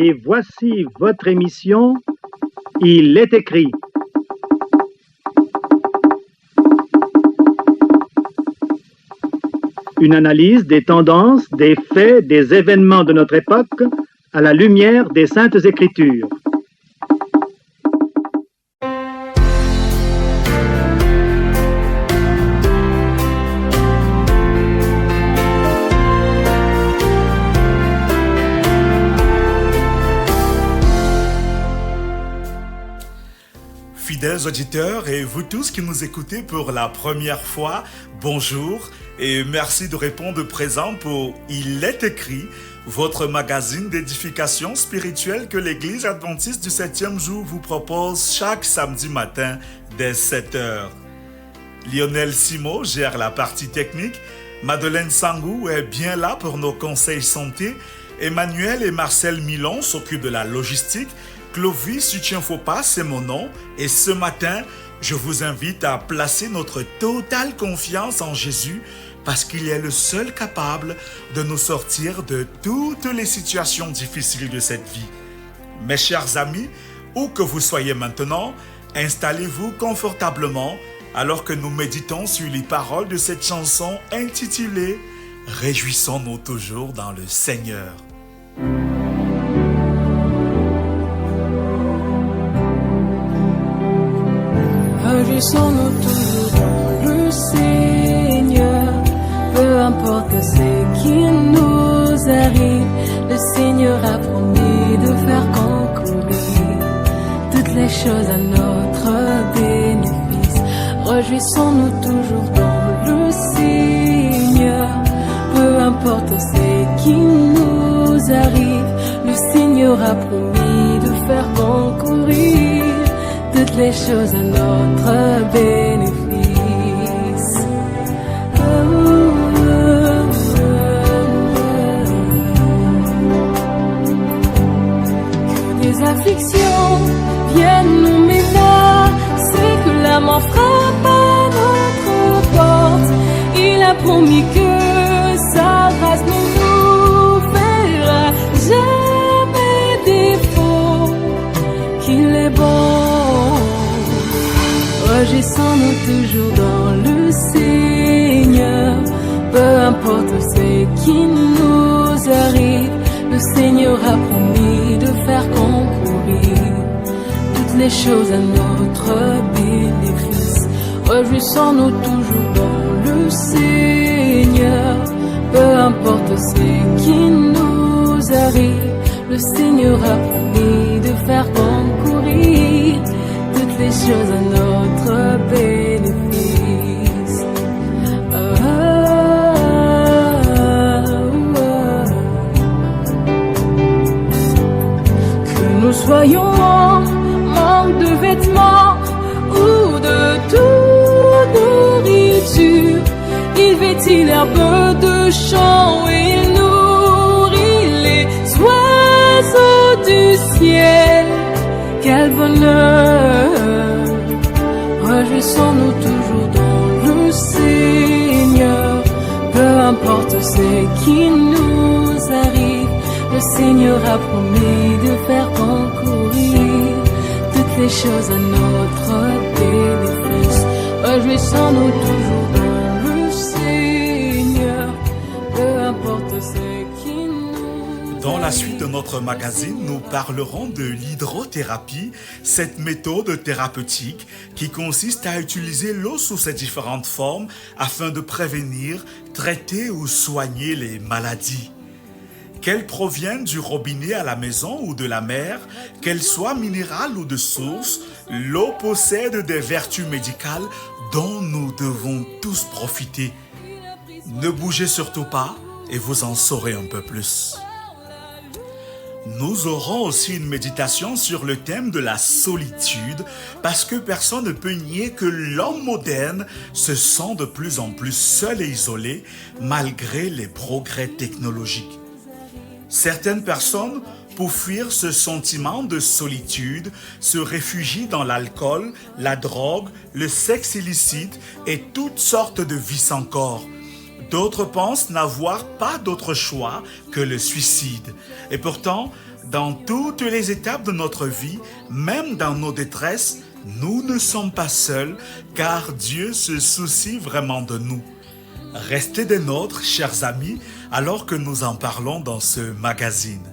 Et voici votre émission Il est écrit. Une analyse des tendances, des faits, des événements de notre époque à la lumière des Saintes Écritures. Fidèles auditeurs et vous tous qui nous écoutez pour la première fois, bonjour et merci de répondre présent pour Il est écrit, votre magazine d'édification spirituelle que l'Église adventiste du 7e jour vous propose chaque samedi matin dès 7h. Lionel Simo gère la partie technique, Madeleine Sangou est bien là pour nos conseils santé, Emmanuel et Marcel Milon s'occupent de la logistique, Clovis Uchien-Faupas, c'est mon nom, et ce matin, je vous invite à placer notre totale confiance en Jésus parce qu'il est le seul capable de nous sortir de toutes les situations difficiles de cette vie. Mes chers amis, où que vous soyez maintenant, installez-vous confortablement alors que nous méditons sur les paroles de cette chanson intitulée « Réjouissons-nous toujours dans le Seigneur ». Réjouissons-nous toujours dans le Seigneur, peu importe ce qui nous arrive, le Seigneur a promis de faire concourir toutes les choses à notre bénéfice. Réjouissons-nous toujours dans le Seigneur, peu importe ce qui nous arrive, le Seigneur a promis de faire concourir toutes les choses à notre bénéfice. Que des afflictions viennent nous menacer, que la mort frappe à notre porte. Il a promis que sa grâce ne nous fera jamais défaut, qu'il est bon. Réjouissons-nous toujours dans le Seigneur, peu importe ce qui nous arrive, le Seigneur a promis de faire concourir toutes les choses à notre bénéfice. Réjouissons-nous toujours dans le Seigneur, peu importe ce qui nous arrive, le Seigneur a promis de faire concourir toutes les choses à notre bénéfice. Que nous soyons en manque de vêtements ou de toute nourriture, il vêtit l'herbe de champ et il nourrit les oiseaux du ciel. Quel bonheur! Réjouissons-nous toujours dans le Seigneur, peu importe ce qui nous arrive, le Seigneur a promis de faire concourir toutes les choses à notre bénéfice. Réjouissons-nous toujours dans le Seigneur, peu importe ce qui nous Dans la suite de notre magazine, nous parlerons de l'hydrothérapie, cette méthode thérapeutique qui consiste à utiliser l'eau sous ses différentes formes afin de prévenir, traiter ou soigner les maladies. Qu'elle provienne du robinet à la maison ou de la mer, qu'elle soit minérale ou de source, l'eau possède des vertus médicales dont nous devons tous profiter. Ne bougez surtout pas et vous en saurez un peu plus. Nous aurons aussi une méditation sur le thème de la solitude parce que personne ne peut nier que l'homme moderne se sent de plus en plus seul et isolé malgré les progrès technologiques. Certaines personnes, pour fuir ce sentiment de solitude, se réfugient dans l'alcool, la drogue, le sexe illicite et toutes sortes de vices encore. D'autres pensent n'avoir pas d'autre choix que le suicide. Et pourtant, Dans toutes les étapes de notre vie, même dans nos détresses, nous ne sommes pas seuls car Dieu se soucie vraiment de nous. Restez des nôtres, chers amis, alors que nous en parlons dans ce magazine.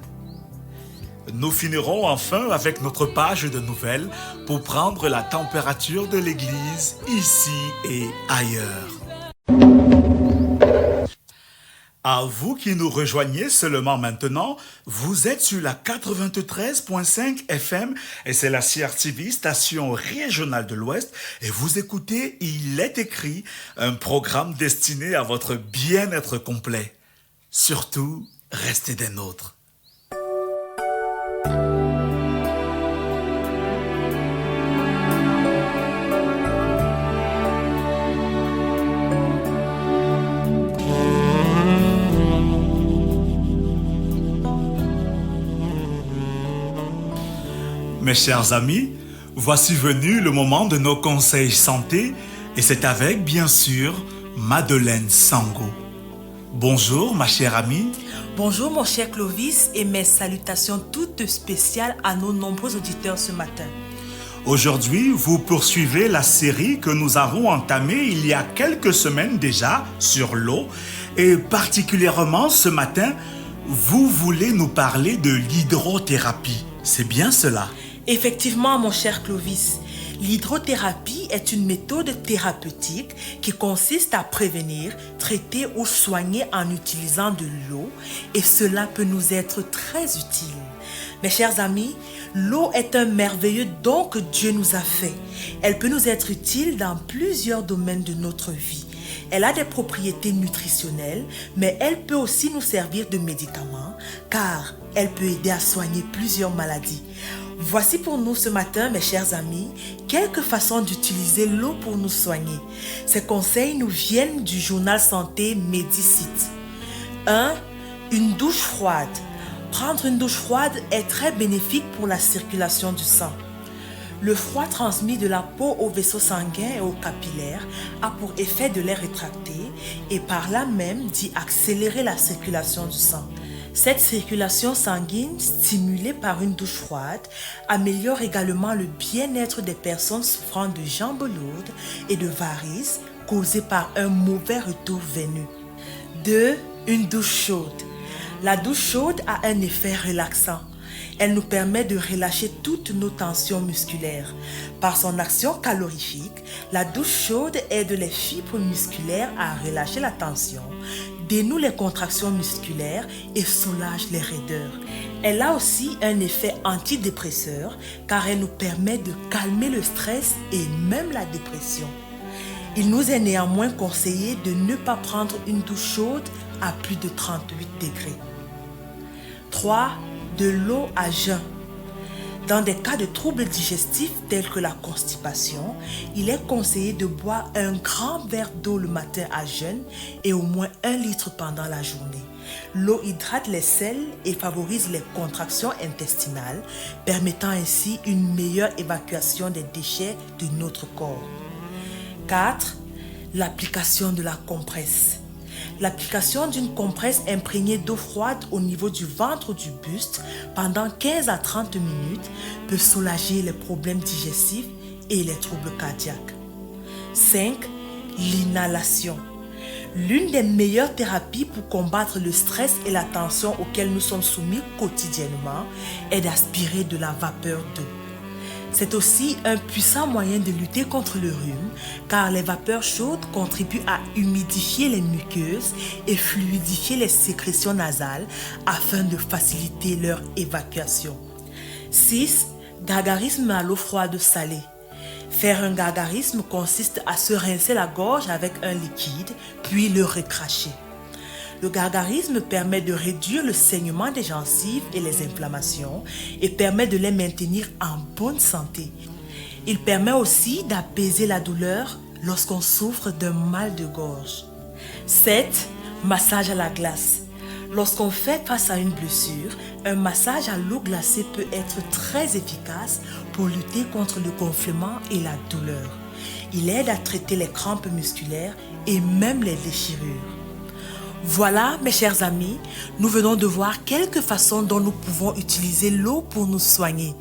Nous finirons enfin avec notre page de nouvelles pour prendre la température de l'Église ici et ailleurs. À vous qui nous rejoignez seulement maintenant, vous êtes sur la 93.5 FM et c'est la CRTV, station régionale de l'Ouest, et vous écoutez Il est écrit, un programme destiné à votre bien-être complet. Surtout, restez des nôtres. Mes chers amis, voici venu le moment de nos conseils santé et c'est avec, bien sûr, Madeleine Sango. Bonjour, ma chère amie. Bonjour, mon cher Clovis, et mes salutations toutes spéciales à nos nombreux auditeurs ce matin. Aujourd'hui, vous poursuivez la série que nous avons entamée il y a quelques semaines déjà sur l'eau et particulièrement ce matin, vous voulez nous parler de l'hydrothérapie. C'est bien cela? Effectivement, mon cher Clovis, l'hydrothérapie est une méthode thérapeutique qui consiste à prévenir, traiter ou soigner en utilisant de l'eau et cela peut nous être très utile. Mes chers amis, l'eau est un merveilleux don que Dieu nous a fait. Elle peut nous être utile dans plusieurs domaines de notre vie. Elle a des propriétés nutritionnelles, mais elle peut aussi nous servir de médicament car elle peut aider à soigner plusieurs maladies. Voici pour nous ce matin, mes chers amis, quelques façons d'utiliser l'eau pour nous soigner. Ces conseils nous viennent du journal santé Medicite. 1. Une douche froide. Prendre une douche froide est très bénéfique pour la circulation du sang. Le froid transmis de la peau aux vaisseaux sanguins et aux capillaires a pour effet de les rétracter et par là même d'y accélérer la circulation du sang. Cette circulation sanguine, stimulée par une douche froide, améliore également le bien-être des personnes souffrant de jambes lourdes et de varices causées par un mauvais retour veineux. 2. Une douche chaude. La douche chaude a un effet relaxant. Elle nous permet de relâcher toutes nos tensions musculaires. Par son action calorifique, la douche chaude aide les fibres musculaires à relâcher la tension, dénoue les contractions musculaires et soulage les raideurs. Elle a aussi un effet antidépresseur car elle nous permet de calmer le stress et même la dépression. Il nous est néanmoins conseillé de ne pas prendre une douche chaude à plus de 38 degrés. 3. De l'eau à jeun. Dans des cas de troubles digestifs tels que la constipation, il est conseillé de boire un grand verre d'eau le matin à jeun et au moins 1 litre pendant la journée. L'eau hydrate les selles et favorise les contractions intestinales, permettant ainsi une meilleure évacuation des déchets de notre corps. 4. L'application de la compresse. L'application d'une compresse imprégnée d'eau froide au niveau du ventre ou du buste pendant 15 à 30 minutes peut soulager les problèmes digestifs et les troubles cardiaques. 5. L'inhalation. L'une des meilleures thérapies pour combattre le stress et la tension auxquelles nous sommes soumis quotidiennement est d'aspirer de la vapeur d'eau. C'est aussi un puissant moyen de lutter contre le rhume car les vapeurs chaudes contribuent à humidifier les muqueuses et fluidifier les sécrétions nasales afin de faciliter leur évacuation. 6. Gargarisme à l'eau froide salée. Faire un gargarisme consiste à se rincer la gorge avec un liquide puis le recracher. Le gargarisme permet de réduire le saignement des gencives et les inflammations et permet de les maintenir en bonne santé. Il permet aussi d'apaiser la douleur lorsqu'on souffre d'un mal de gorge. 7. Massage à la glace. Lorsqu'on fait face à une blessure, un massage à l'eau glacée peut être très efficace pour lutter contre le gonflement et la douleur. Il aide à traiter les crampes musculaires et même les déchirures. Voilà, mes chers amis, nous venons de voir quelques façons dont nous pouvons utiliser l'eau pour nous soigner.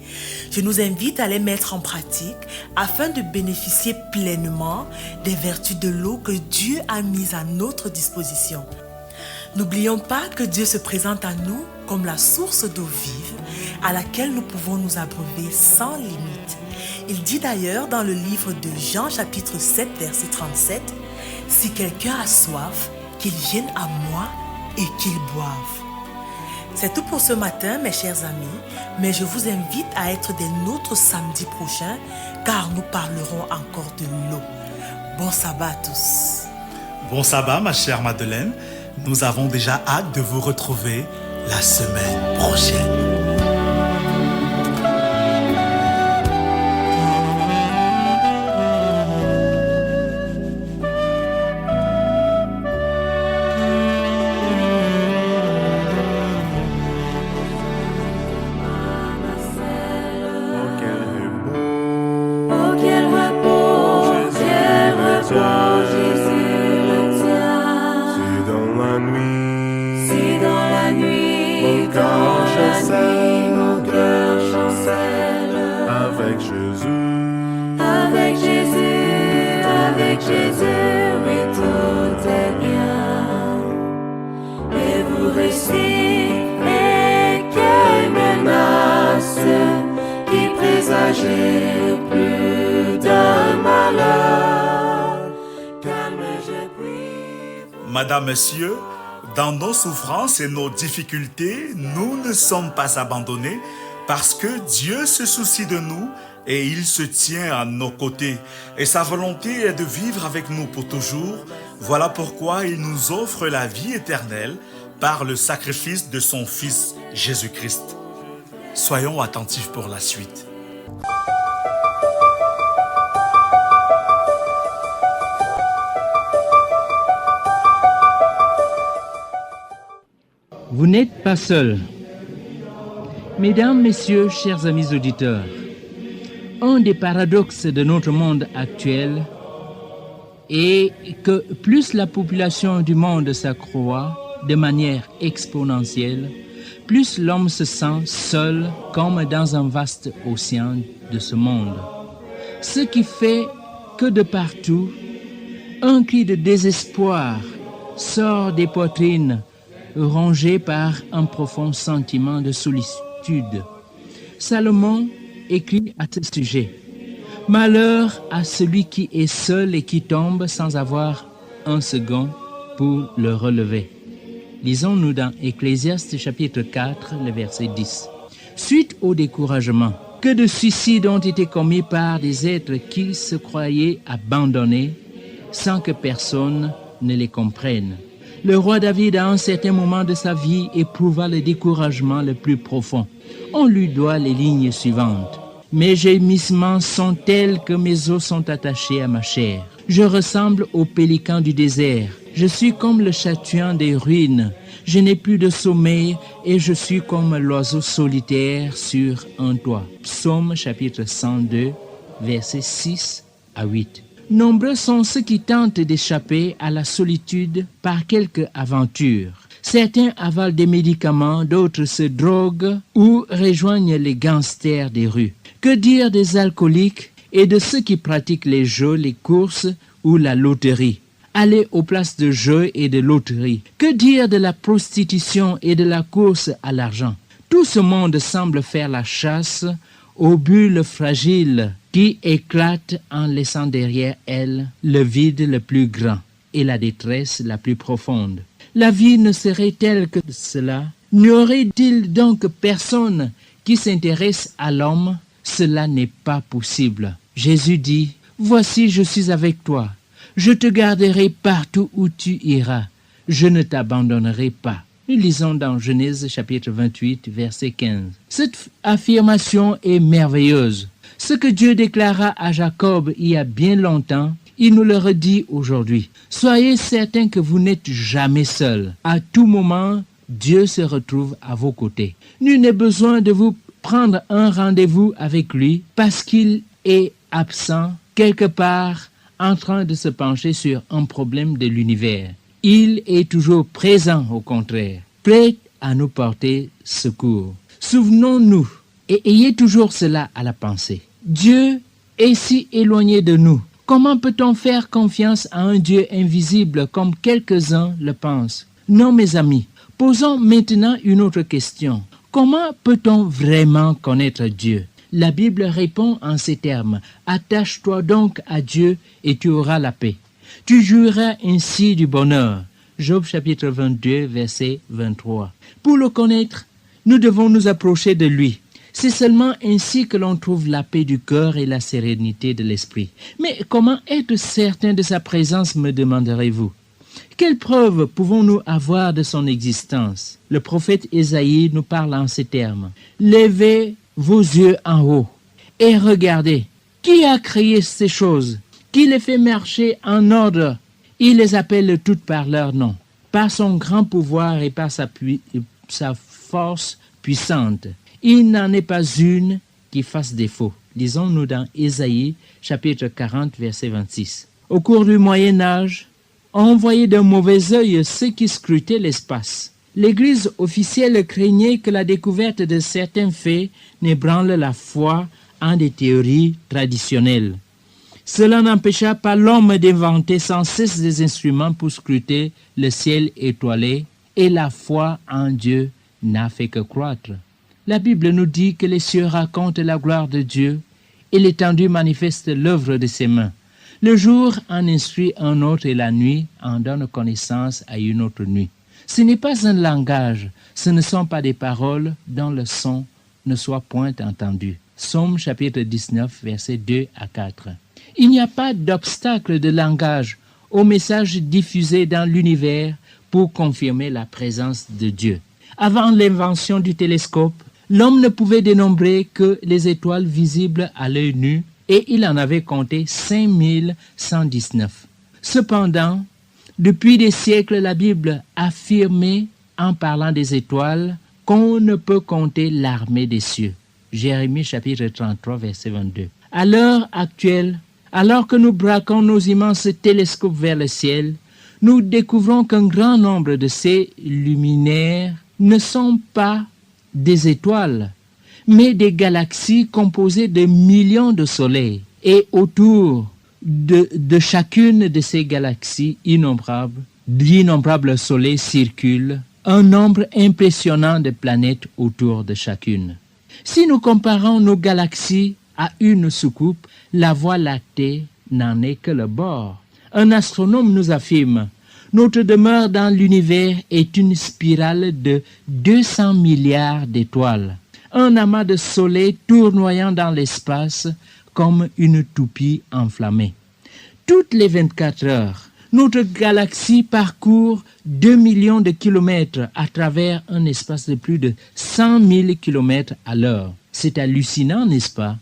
Je nous invite à les mettre en pratique afin de bénéficier pleinement des vertus de l'eau que Dieu a mises à notre disposition. N'oublions pas que Dieu se présente à nous comme la source d'eau vive à laquelle nous pouvons nous abreuver sans limite. Il dit d'ailleurs dans le livre de Jean chapitre 7 verset 37, « Si quelqu'un a soif, qu'il vienne à moi et qu'il boive. » C'est tout pour ce matin, mes chers amis, mais je vous invite à être des nôtres samedi prochain, car nous parlerons encore de l'eau. Bon sabbat à tous. Bon sabbat, ma chère Madeleine. Nous avons déjà hâte de vous retrouver la semaine prochaine. Madame, Monsieur, dans nos souffrances et nos difficultés, nous ne sommes pas abandonnés parce que Dieu se soucie de nous et il se tient à nos côtés. Et sa volonté est de vivre avec nous pour toujours. Voilà pourquoi il nous offre la vie éternelle par le sacrifice de son Fils Jésus-Christ. Soyons attentifs pour la suite. Vous n'êtes pas seuls. Mesdames, Messieurs, chers amis auditeurs, un des paradoxes de notre monde actuel est que plus la population du monde s'accroît de manière exponentielle, plus l'homme se sent seul comme dans un vaste océan de ce monde. Ce qui fait que de partout, un cri de désespoir sort des poitrines rongé par un profond sentiment de solitude. Salomon écrit à ce sujet: « Malheur à celui qui est seul et qui tombe sans avoir un second pour le relever. » Lisons-nous dans Ecclésiaste chapitre 4, le verset 10. Suite au découragement, que de suicides ont été commis par des êtres qui se croyaient abandonnés sans que personne ne les comprenne. Le roi David, à un certain moment de sa vie, éprouva le découragement le plus profond. On lui doit les lignes suivantes. « Mes gémissements sont tels que mes os sont attachés à ma chair. Je ressemble au pélican du désert. Je suis comme le châtillon des ruines. Je n'ai plus de sommeil et je suis comme l'oiseau solitaire sur un toit. » Psaume chapitre 102, versets 6 à 8. Nombreux sont ceux qui tentent d'échapper à la solitude par quelque aventure. Certains avalent des médicaments, d'autres se droguent ou rejoignent les gangsters des rues. Que dire des alcooliques et de ceux qui pratiquent les jeux, les courses ou la loterie? Aller aux places de jeux et de loterie. Que dire de la prostitution et de la course à l'argent? Tout ce monde semble faire la chasse aux bulles fragiles qui éclatent en laissant derrière elles le vide le plus grand et la détresse la plus profonde. La vie ne serait-elle que cela? N'y aurait-il donc personne qui s'intéresse à l'homme? Cela n'est pas possible. Jésus dit: « Voici, je suis avec toi. Je te garderai partout où tu iras. Je ne t'abandonnerai pas. » Nous lisons dans Genèse chapitre 28, verset 15. Cette affirmation est merveilleuse. Ce que Dieu déclara à Jacob il y a bien longtemps, il nous le redit aujourd'hui. Soyez certains que vous n'êtes jamais seuls. À tout moment, Dieu se retrouve à vos côtés. Nul n'est besoin de vous prendre un rendez-vous avec lui parce qu'il est absent quelque part en train de se pencher sur un problème de l'univers. Il est toujours présent, au contraire, prêt à nous porter secours. Souvenons-nous et ayez toujours cela à la pensée. Dieu est si éloigné de nous. Comment peut-on faire confiance à un Dieu invisible comme quelques-uns le pensent? Non, mes amis, posons maintenant une autre question. Comment peut-on vraiment connaître Dieu? La Bible répond en ces termes. Attache-toi donc à Dieu et tu auras la paix. Tu jouiras ainsi du bonheur. Job chapitre 22, verset 23. Pour le connaître, nous devons nous approcher de lui. C'est seulement ainsi que l'on trouve la paix du cœur et la sérénité de l'esprit. Mais comment être certain de sa présence, me demanderez-vous? Quelles preuves pouvons-nous avoir de son existence? Le prophète Ésaïe nous parle en ces termes. Levez vos yeux en haut et regardez. Qui a créé ces choses? Qui les fait marcher en ordre? Il les appelle toutes par leur nom, par son grand pouvoir et par sa force puissante. Il n'en est pas une qui fasse défaut. Lisons-nous dans Ésaïe, chapitre 40, verset 26. Au cours du Moyen-Âge, on voyait d'un mauvais œil ceux qui scrutaient l'espace. L'Église officielle craignait que la découverte de certains faits n'ébranle la foi en des théories traditionnelles. Cela n'empêcha pas l'homme d'inventer sans cesse des instruments pour scruter le ciel étoilé, et la foi en Dieu n'a fait que croître. La Bible nous dit que les cieux racontent la gloire de Dieu et l'étendue manifeste l'œuvre de ses mains. Le jour en instruit un autre et la nuit en donne connaissance à une autre nuit. Ce n'est pas un langage, ce ne sont pas des paroles dont le son ne soit point entendu. Psaume chapitre 19, versets 2 à 4. Il n'y a pas d'obstacle de langage au message diffusé dans l'univers pour confirmer la présence de Dieu. Avant l'invention du télescope, l'homme ne pouvait dénombrer que les étoiles visibles à l'œil nu et il en avait compté 5119. Cependant, depuis des siècles, la Bible affirmait, en parlant des étoiles, qu'on ne peut compter l'armée des cieux. Jérémie chapitre 33, verset 22. À l'heure actuelle, alors que nous braquons nos immenses télescopes vers le ciel, nous découvrons qu'un grand nombre de ces luminaires ne sont pas des étoiles, mais des galaxies composées de millions de soleils. Et autour de chacune de ces galaxies d'innombrables soleils circulent, un nombre impressionnant de planètes autour de chacune. Si nous comparons nos galaxies à une soucoupe, la Voie lactée n'en est que le bord. Un astronome nous affirme: notre demeure dans l'univers est une spirale de 200 milliards d'étoiles, un amas de soleils tournoyant dans l'espace comme une toupie enflammée. Toutes les 24 heures, notre galaxie parcourt 2 millions de kilomètres à travers un espace de plus de 100 000 kilomètres à l'heure. C'est hallucinant, n'est-ce pas?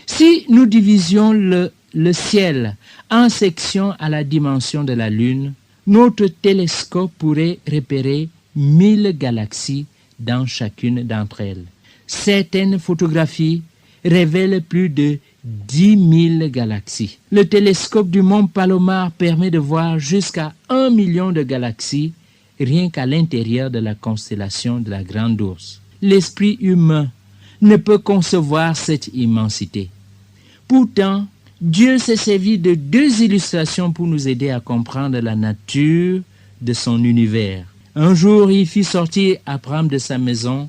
Si nous divisions le ciel en sections à la dimension de la Lune, notre télescope pourrait repérer 1000 galaxies dans chacune d'entre elles. Certaines photographies révèlent plus de 10 000 galaxies. Le télescope du mont Palomar permet de voir jusqu'à 1 million de galaxies rien qu'à l'intérieur de la constellation de la Grande Ourse. L'esprit humain ne peut concevoir cette immensité. Pourtant, Dieu s'est servi de 2 illustrations pour nous aider à comprendre la nature de son univers. Un jour, il fit sortir Abraham de sa maison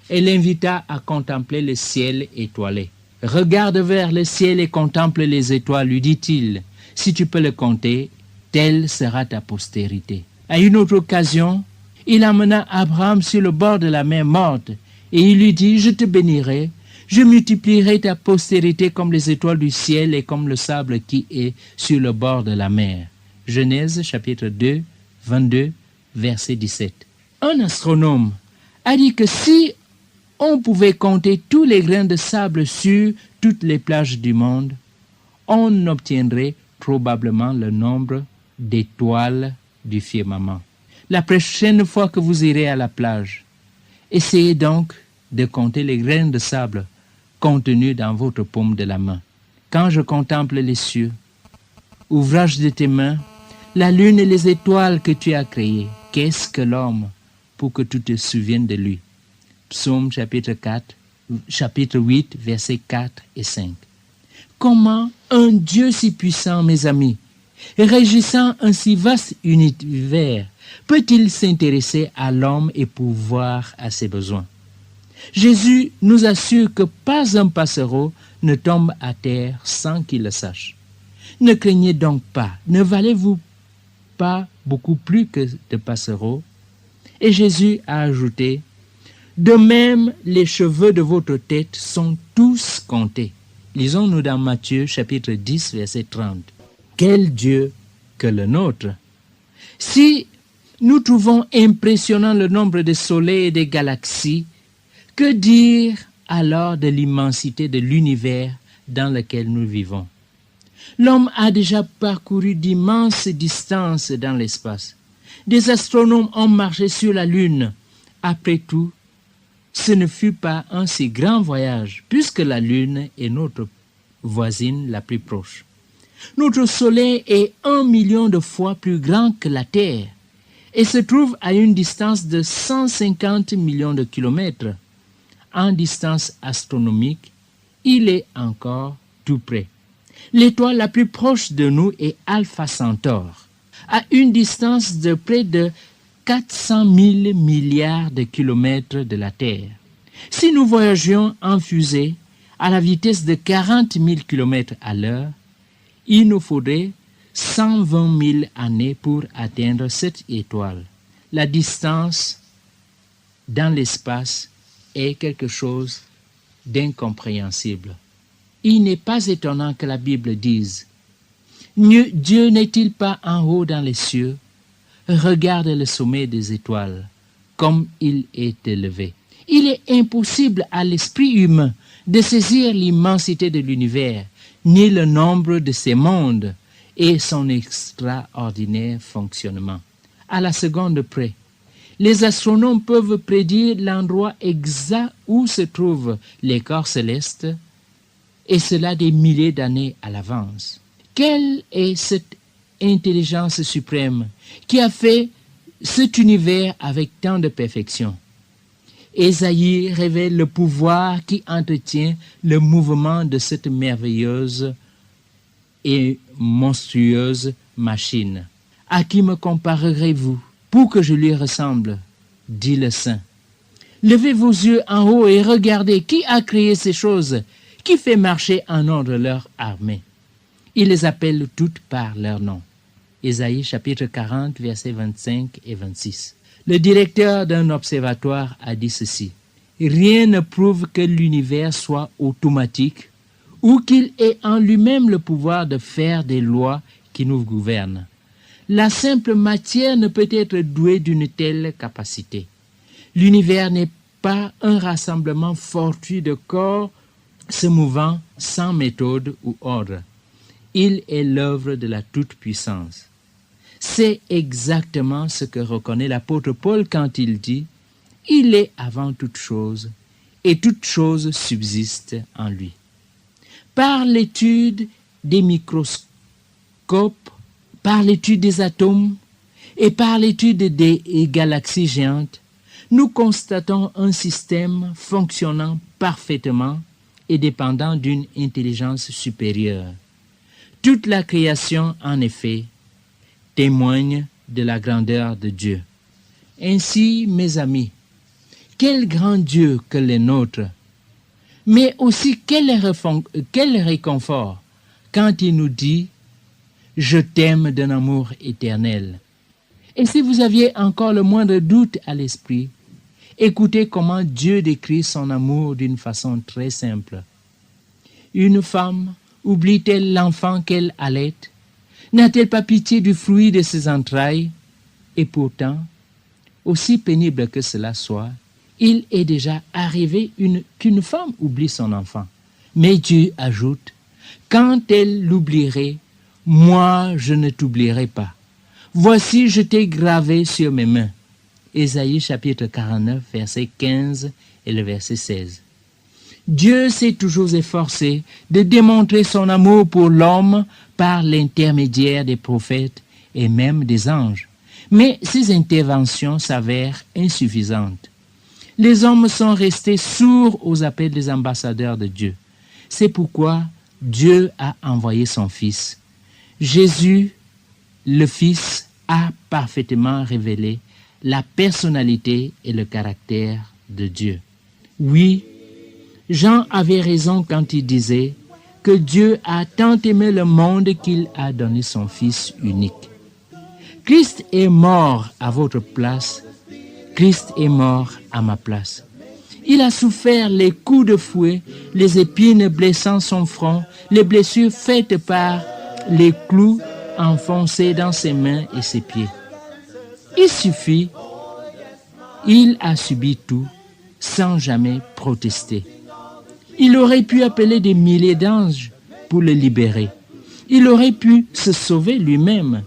et l'invita à contempler le ciel étoilé. « Regarde vers le ciel et contemple les étoiles, lui dit-il. Si tu peux le compter, telle sera ta postérité. » À une autre occasion, il amena Abraham sur le bord de la mer morte et il lui dit: « Je te bénirai, je multiplierai ta postérité comme les étoiles du ciel et comme le sable qui est sur le bord de la mer. » Genèse chapitre 2, 22, verset 17. Un astronome a dit que si on pouvait compter tous les grains de sable sur toutes les plages du monde, on obtiendrait probablement le nombre d'étoiles du firmament. La prochaine fois que vous irez à la plage, essayez donc de compter les grains de sable contenus dans votre paume de la main. Quand je contemple les cieux, ouvrage de tes mains, la lune et les étoiles que tu as créées. Qu'est-ce que l'homme pour que tu te souviennes de lui? Psaume chapitre 8, versets 4 et 5. Comment un Dieu si puissant, mes amis, régissant un si vaste univers, peut-il s'intéresser à l'homme et pourvoir à ses besoins? Jésus nous assure que pas un passereau ne tombe à terre sans qu'il le sache. Ne craignez donc pas, ne valez-vous pas beaucoup plus que de passereaux? Et Jésus a ajouté, de même les cheveux de votre tête sont tous comptés. Lisons-nous dans Matthieu chapitre 10, verset 30. Quel Dieu que le nôtre! Si nous trouvons impressionnant le nombre des soleils et des galaxies, que dire alors de l'immensité de l'univers dans lequel nous vivons? L'homme a déjà parcouru d'immenses distances dans l'espace. Des astronomes ont marché sur la Lune. Après tout, ce ne fut pas un si grand voyage, puisque la Lune est notre voisine la plus proche. Notre Soleil est 1 million de fois plus grand que la Terre et se trouve à une distance de 150 millions de kilomètres. En distance astronomique, il est encore tout près. L'étoile la plus proche de nous est Alpha Centaure, à une distance de près de 400 000 milliards de kilomètres de la Terre. Si nous voyagions en fusée à la vitesse de 40 000 kilomètres à l'heure, il nous faudrait 120 000 années pour atteindre cette étoile. La distance dans l'espace est quelque chose d'incompréhensible. Il n'est pas étonnant que la Bible dise « Dieu n'est-il pas en haut dans les cieux? Regarde le sommet des étoiles, comme il est élevé. » Il est impossible à l'esprit humain de saisir l'immensité de l'univers, ni le nombre de ses mondes et son extraordinaire fonctionnement. À la seconde près, les astronomes peuvent prédire l'endroit exact où se trouvent les corps célestes, et cela des milliers d'années à l'avance. Quelle est cette intelligence suprême qui a fait cet univers avec tant de perfection? Ésaïe révèle le pouvoir qui entretient le mouvement de cette merveilleuse et monstrueuse machine. À qui me comparerez-vous pour que je lui ressemble? Dit le Saint. Levez vos yeux en haut et regardez qui a créé ces choses, qui fait marcher en ordre leur armée. Il les appelle toutes par leur nom. Ésaïe chapitre 40, versets 25 et 26. Le directeur d'un observatoire a dit ceci. Rien ne prouve que l'univers soit automatique ou qu'il ait en lui-même le pouvoir de faire des lois qui nous gouvernent. La simple matière ne peut être douée d'une telle capacité. L'univers n'est pas un rassemblement fortuit de corps se mouvant sans méthode ou ordre. Il est l'œuvre de la toute-puissance. C'est exactement ce que reconnaît l'apôtre Paul quand il dit « Il est avant toute chose, et toute chose subsiste en lui. » Par l'étude des microscopes, par l'étude des atomes et par l'étude des galaxies géantes, nous constatons un système fonctionnant parfaitement et dépendant d'une intelligence supérieure. Toute la création, en effet, témoigne de la grandeur de Dieu. Ainsi, mes amis, quel grand Dieu que le nôtre, mais aussi quel réconfort quand il nous dit « Je t'aime d'un amour éternel ». Et si vous aviez encore le moindre doute à l'esprit, écoutez comment Dieu décrit son amour d'une façon très simple. Une femme oublie-t-elle l'enfant qu'elle allait? N'a-t-elle pas pitié du fruit de ses entrailles? Et pourtant, aussi pénible que cela soit, il est déjà arrivé qu'une femme oublie son enfant. Mais Dieu ajoute, quand elle l'oublierait, moi je ne t'oublierai pas. Voici, je t'ai gravé sur mes mains. Ésaïe chapitre 49, verset 15 et le verset 16. Dieu s'est toujours efforcé de démontrer son amour pour l'homme par l'intermédiaire des prophètes et même des anges. Mais ces interventions s'avèrent insuffisantes. Les hommes sont restés sourds aux appels des ambassadeurs de Dieu. C'est pourquoi Dieu a envoyé son Fils. Jésus, le Fils, a parfaitement révélé la personnalité et le caractère de Dieu. Oui, Jean avait raison quand il disait que Dieu a tant aimé le monde qu'il a donné son Fils unique. Christ est mort à votre place, Christ est mort à ma place. Il a souffert les coups de fouet, les épines blessant son front, les blessures faites par les clous enfoncés dans ses mains et ses pieds. Il a subi tout sans jamais protester. Il aurait pu appeler des milliers d'anges pour le libérer. Il aurait pu se sauver lui-même.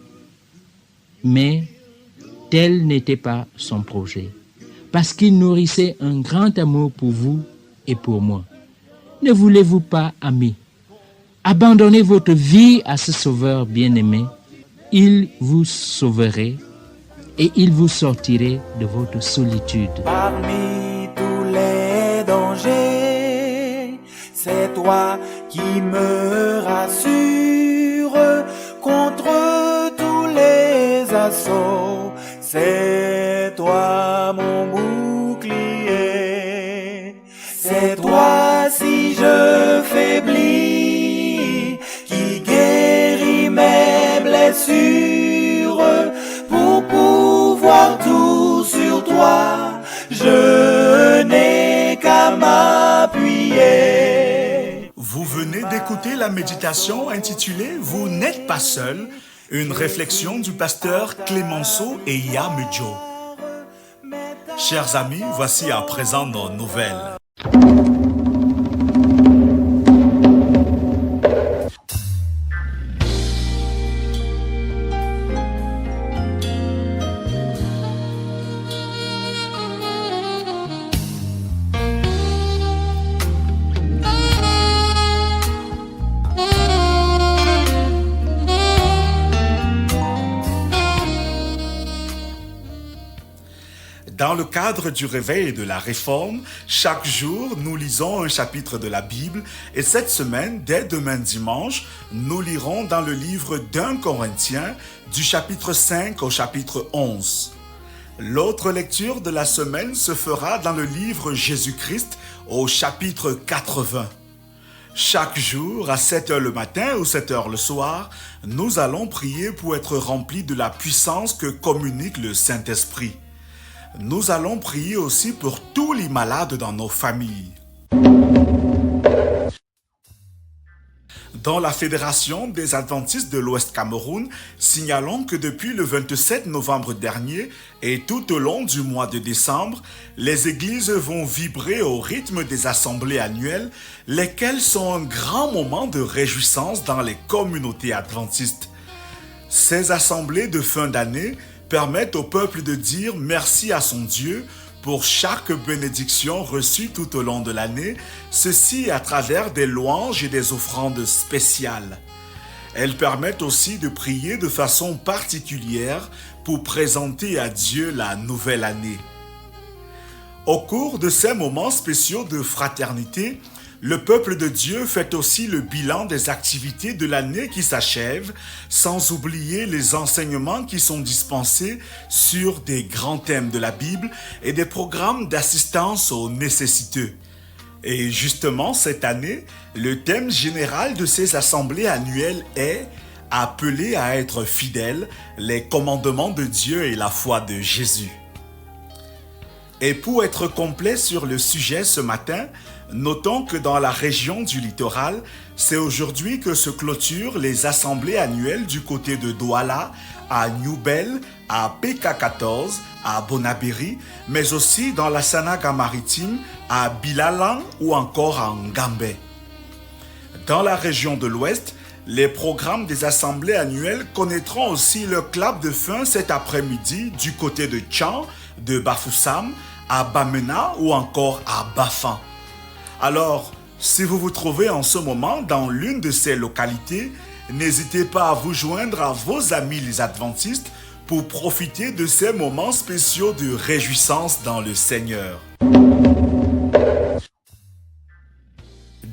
Mais tel n'était pas son projet, parce qu'il nourrissait un grand amour pour vous et pour moi. Ne voulez-vous pas, amis, abandonner votre vie à ce Sauveur bien-aimé? Il vous sauverait et il vous sortirait de votre solitude. Parmi tous les dangers, c'est toi qui me rassure contre tous les assauts. C'est toi mon bouclier. C'est toi si je faiblis qui guérit mes blessures. Pour pouvoir tout sur toi, je n'ai qu'à m'appuyer. Vous venez d'écouter la méditation intitulée « Vous n'êtes pas seul », une réflexion du pasteur Clémenceau et Yamudjo. Chers amis, voici à présent nos nouvelles. Dans le cadre du réveil et de la réforme, chaque jour, nous lisons un chapitre de la Bible et cette semaine, dès demain dimanche, nous lirons dans le livre d'1 Corinthiens du chapitre 5 au chapitre 11. L'autre lecture de la semaine se fera dans le livre Jésus-Christ au chapitre 80. Chaque jour, à 7h le matin ou 7h le soir, nous allons prier pour être remplis de la puissance que communique le Saint-Esprit. Nous allons prier aussi pour tous les malades dans nos familles. Dans la Fédération des Adventistes de l'Ouest Cameroun, signalons que depuis le 27 novembre dernier et tout au long du mois de décembre, les églises vont vibrer au rythme des assemblées annuelles, lesquelles sont un grand moment de réjouissance dans les communautés adventistes. Ces assemblées de fin d'année permettent au peuple de dire merci à son Dieu pour chaque bénédiction reçue tout au long de l'année, ceci à travers des louanges et des offrandes spéciales. Elles permettent aussi de prier de façon particulière pour présenter à Dieu la nouvelle année. Au cours de ces moments spéciaux de fraternité, le peuple de Dieu fait aussi le bilan des activités de l'année qui s'achève, sans oublier les enseignements qui sont dispensés sur des grands thèmes de la Bible et des programmes d'assistance aux nécessiteux. Et justement, cette année, le thème général de ces assemblées annuelles est « Appelés à être fidèles, les commandements de Dieu et la foi de Jésus ». Et pour être complet sur le sujet ce matin, notons que dans la région du littoral, c'est aujourd'hui que se clôturent les assemblées annuelles du côté de Douala, à Newbel, à PK14, à Bonabéry, mais aussi dans la Sanaga maritime, à Bilalang ou encore à Ngambé. Dans la région de l'Ouest, les programmes des assemblées annuelles connaîtront aussi le clap de fin cet après-midi du côté de Tchan, de Bafoussam, à Bamena ou encore à Bafan. Alors, si vous vous trouvez en ce moment dans l'une de ces localités, n'hésitez pas à vous joindre à vos amis les adventistes pour profiter de ces moments spéciaux de réjouissance dans le Seigneur.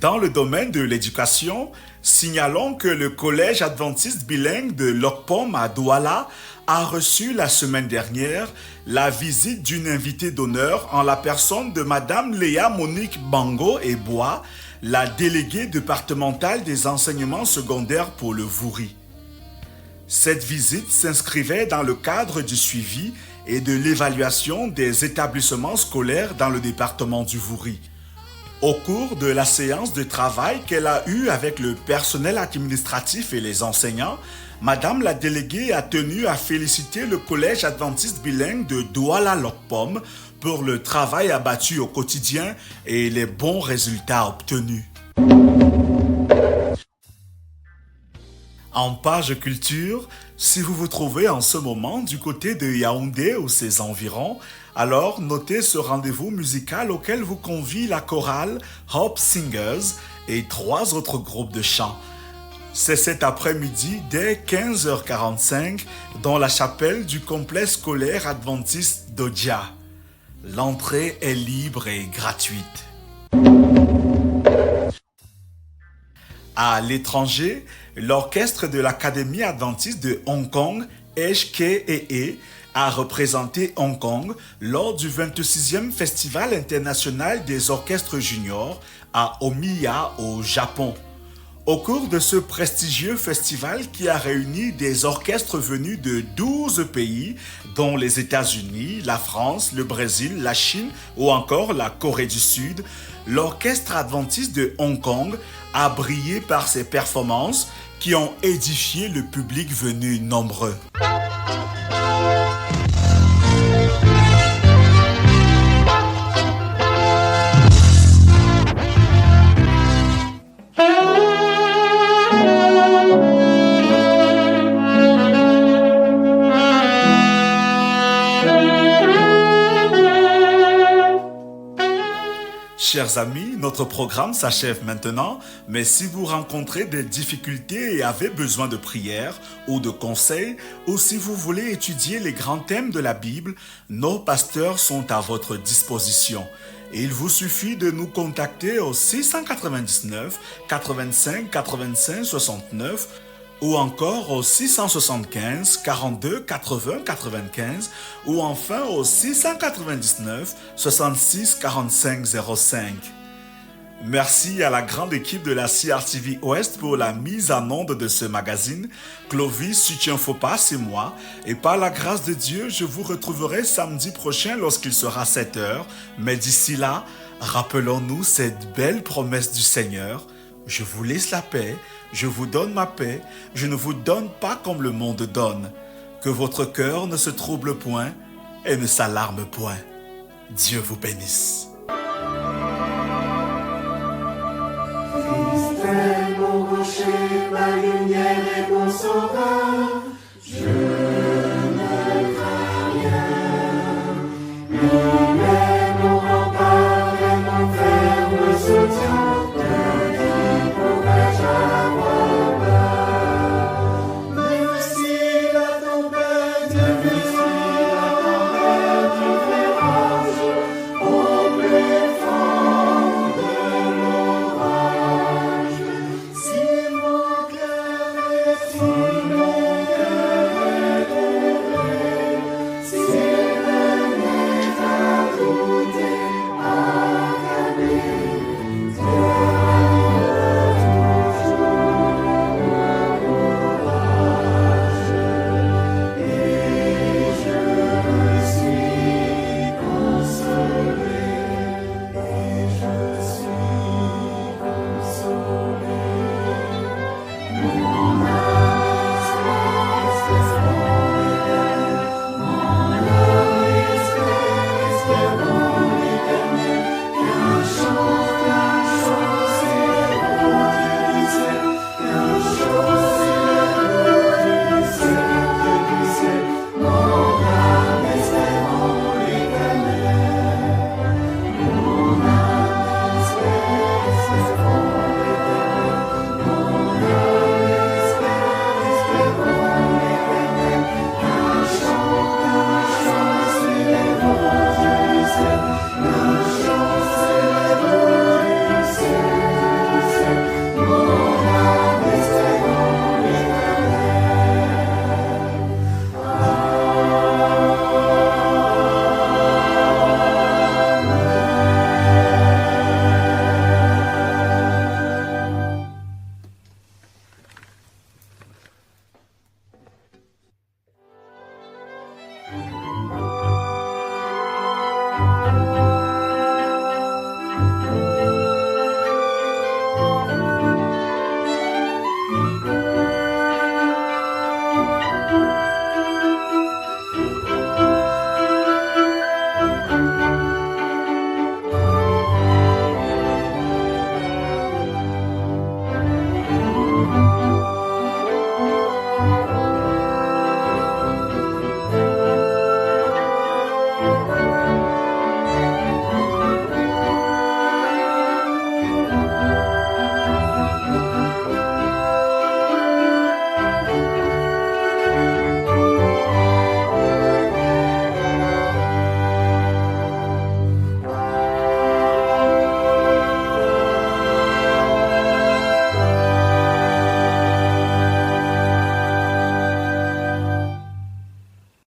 Dans le domaine de l'éducation, signalons que le collège adventiste bilingue de Lokpom à Douala a reçu la semaine dernière la visite d'une invitée d'honneur en la personne de Madame Léa Monique Bango et Bois, la déléguée départementale des enseignements secondaires pour le Vouri. Cette visite s'inscrivait dans le cadre du suivi et de l'évaluation des établissements scolaires dans le département du Vouri. Au cours de la séance de travail qu'elle a eue avec le personnel administratif et les enseignants, Madame la déléguée a tenu à féliciter le collège adventiste bilingue de Douala-Lokpom pour le travail abattu au quotidien et les bons résultats obtenus. En page culture, si vous vous trouvez en ce moment du côté de Yaoundé ou ses environs, alors notez ce rendez-vous musical auquel vous convie la chorale Hope Singers et 3 autres groupes de chant. C'est cet après-midi dès 15h45 dans la chapelle du complexe scolaire adventiste d'Odja. L'entrée est libre et gratuite. À l'étranger, l'orchestre de l'Académie adventiste de Hong Kong, HKEE, a représenté Hong Kong lors du 26e Festival international des orchestres juniors à Omiya au Japon. Au cours de ce prestigieux festival qui a réuni des orchestres venus de 12 pays, dont les États-Unis, la France, le Brésil, la Chine ou encore la Corée du Sud, l'orchestre adventiste de Hong Kong a brillé par ses performances qui ont édifié le public venu nombreux. Chers amis, notre programme s'achève maintenant, mais si vous rencontrez des difficultés et avez besoin de prières ou de conseils, ou si vous voulez étudier les grands thèmes de la Bible, nos pasteurs sont à votre disposition. Il vous suffit de nous contacter au 699 85 85 69 ou encore au 675 42 80 95 ou enfin au 699 66 45 05. Merci à la grande équipe de la CRTV Ouest pour la mise en onde de ce magazine. Clovis Suchienfopas et moi. Et par la grâce de Dieu, je vous retrouverai samedi prochain lorsqu'il sera 7h. Mais d'ici là, rappelons-nous cette belle promesse du Seigneur. Je vous laisse la paix, je vous donne ma paix, je ne vous donne pas comme le monde donne. Que votre cœur ne se trouble point et ne s'alarme point. Dieu vous bénisse. Fils, mon rocher, ma lumière et mon sauveur.